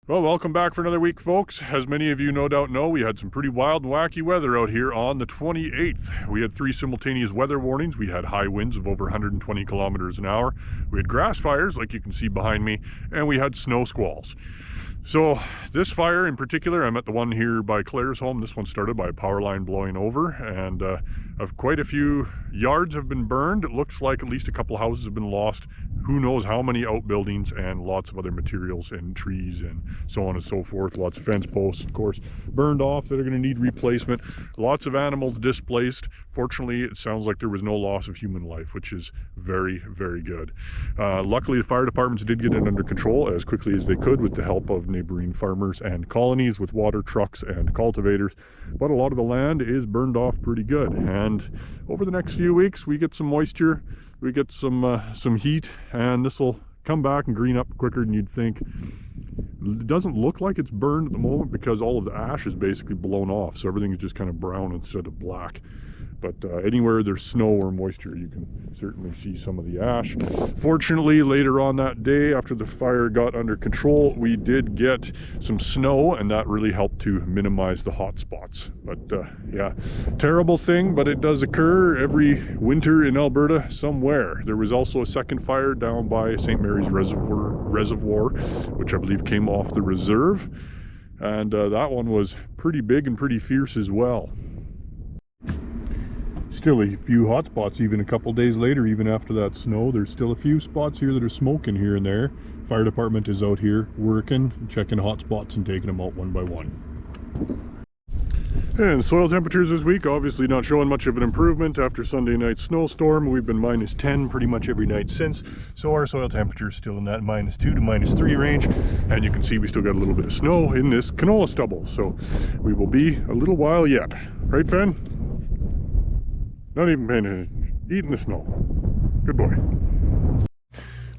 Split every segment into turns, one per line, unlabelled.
Well, welcome back for another week, folks. As many of you no doubt know, we had some pretty wild and wacky weather out here on the 28th. We had 3 simultaneous weather warnings. We had high winds of over 120 kilometers an hour. We had grass fires, like you can see behind me, and we had snow squalls. So this fire in particular, I'm at the one here by Claire's home. This one started by a power line blowing over, and of quite a few yards have been burned. It looks like at least a couple houses have been lost. Who knows how many outbuildings, and lots of other materials and trees and so on and so forth. Lots of fence posts, of course, burned off that are going to need replacement. Lots of animals displaced. Fortunately, it sounds like there was no loss of human life, which is very, very good. Luckily, the fire departments did get it under control as quickly as they could with the help of neighboring farmers and colonies with water trucks and cultivators. But a lot of the land is burned off pretty good. And over the next few weeks, we get some moisture, we get some heat, and this will come back and green up quicker than you'd think. It doesn't look like it's burned at the moment because all of the ash is basically blown off, so everything is just kind of brown instead of black. But anywhere there's snow or moisture, you can certainly see some of the ash. Fortunately, later on that day, after the fire got under control, we did get some snow, and that really helped to minimize the hot spots. But yeah, terrible thing, but it does occur every winter in Alberta somewhere. There was also a second fire down by St. Mary's Reservoir, which I believe came off the reserve. And that one was pretty big and pretty fierce as well. Still a few hot spots even a couple days later, even after that snow. There's still a few spots here that are smoking here and there. Fire department is out here working, checking hot spots and taking them out one by one. And soil temperatures this week obviously not showing much of an improvement after Sunday night's snowstorm. We've been -10 pretty much every night since, so our soil temperature is still in that -2 to -3 range. And you can see we still got a little bit of snow in this canola stubble, so we will be a little while yet. Right, Fen? Not even paying attention. Eating the snow. Good boy.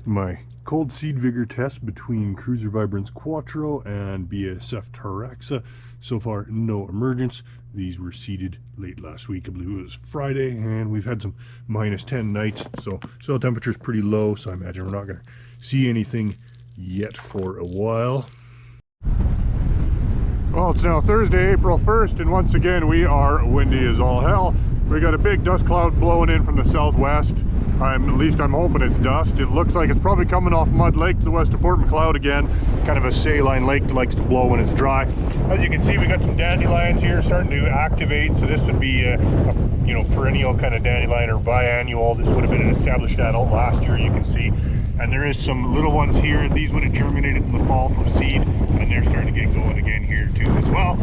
My cold seed vigor test between Cruiser Vibrance Quattro and BASF Taraxa. So far, no emergence. These were seeded late last week. I believe it was Friday, and we've had some -10 nights. So soil temperature is pretty low, so I imagine we're not going to see anything yet for a while. Well, it's now Thursday, April 1st, and once again we are windy as all hell. We got a big dust cloud blowing in from the southwest. At least I'm hoping it's dust. It looks like it's probably coming off Mud Lake to the west of Fort McLeod again. Kind of a saline lake that likes to blow when it's dry. As you can see, we got some dandelions here starting to activate. So this would be a perennial kind of dandelion or biannual. This would have been an established adult last year, you can see. And there is some little ones here. These would have germinated in the fall from seed, and they're starting to get going again here too as well.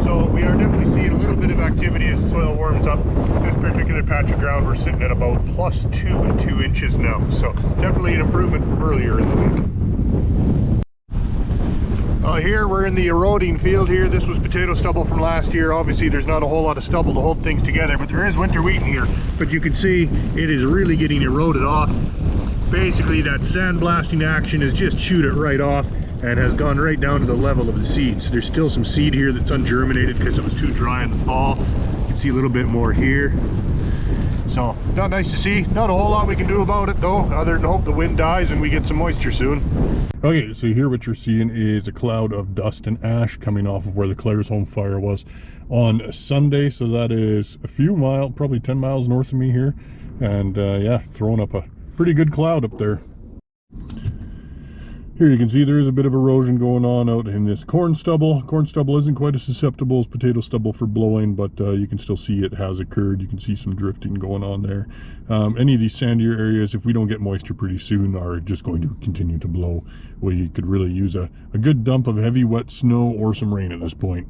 So we are definitely seeing a little bit of activity as the soil warms up. This particular patch of ground, we're sitting at about +2 and 2 inches now. So definitely an improvement from earlier in the week. Here we're in the eroding field here. This was potato stubble from last year. Obviously there's not a whole lot of stubble to hold things together, but there is winter wheat in here. But you can see it is really getting eroded off. Basically that sandblasting action has just chewed it right off and has gone right down to the level of the seeds. There's still some seed here that's ungerminated because it was too dry in the fall. You can see a little bit more here. So not nice to see. Not a whole lot we can do about it though, other than hope the wind dies and we get some moisture soon. Okay, so here what you're seeing is a cloud of dust and ash coming off of where the Claire's home fire was on Sunday. So that is a few miles, probably 10 miles north of me here. And yeah, throwing up a pretty good cloud up there. Here you can see there is a bit of erosion going on out in this corn stubble. Corn stubble isn't quite as susceptible as potato stubble for blowing, but you can still see it has occurred. You can see some drifting going on there. Any of these sandier areas, if we don't get moisture pretty soon, are just going to continue to blow. We could really use a good dump of heavy wet snow or some rain at this point.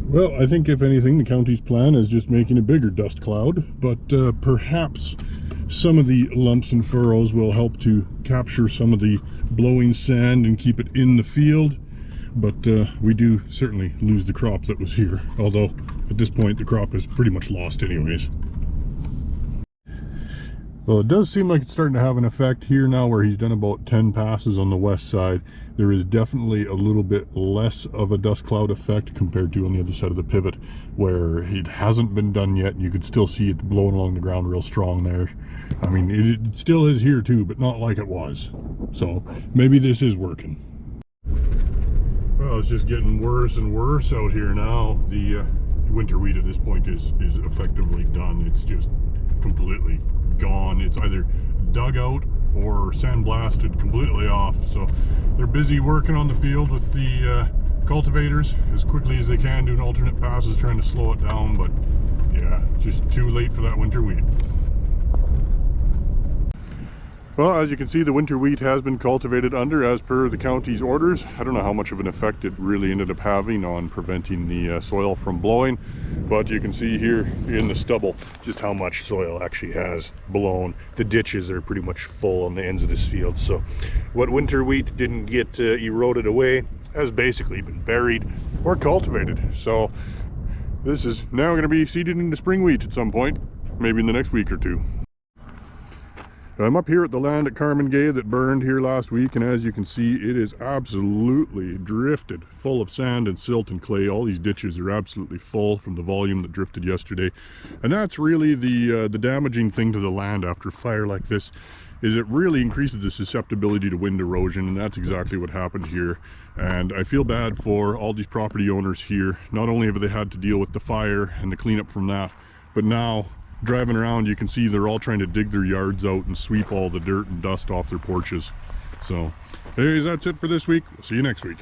Well, I think if anything, the county's plan is just making a bigger dust cloud, but perhaps some of the lumps and furrows will help to capture some of the blowing sand and keep it in the field. But we do certainly lose the crop that was here, although at this point the crop is pretty much lost anyways. Well, it does seem like it's starting to have an effect here now where he's done about 10 passes on the west side. There is definitely a little bit less of a dust cloud effect compared to on the other side of the pivot where it hasn't been done yet. You could still see it blowing along the ground real strong there. I mean, it still is here too, but not like it was. So maybe this is working. Well, it's just getting worse and worse out here now. The winter wheat at this point is effectively done. It's just completely gone. It's either dug out or sandblasted completely off. So they're busy working on the field with the cultivators as quickly as they can, doing alternate passes, trying to slow it down. But yeah, just too late for that winter wheat. Well, as you can see, the winter wheat has been cultivated under as per the county's orders. I don't know how much of an effect it really ended up having on preventing the soil from blowing, but you can see here in the stubble just how much soil actually has blown. The ditches are pretty much full on the ends of this field. So what winter wheat didn't get eroded away has basically been buried or cultivated. So this is now going to be seeded into spring wheat at some point, maybe in the next week or two. I'm up here at the land at Carmen Gay that burned here last week, and as you can see, it is absolutely drifted, full of sand and silt and clay. All these ditches are absolutely full from the volume that drifted yesterday. And that's really the damaging thing to the land after fire like this, is it really increases the susceptibility to wind erosion, and that's exactly what happened here. And I feel bad for all these property owners here. Not only have they had to deal with the fire and the cleanup from that, but now driving around you can see they're all trying to dig their yards out and sweep all the dirt and dust off their porches. So anyways, that's it for this week. We'll see you next week.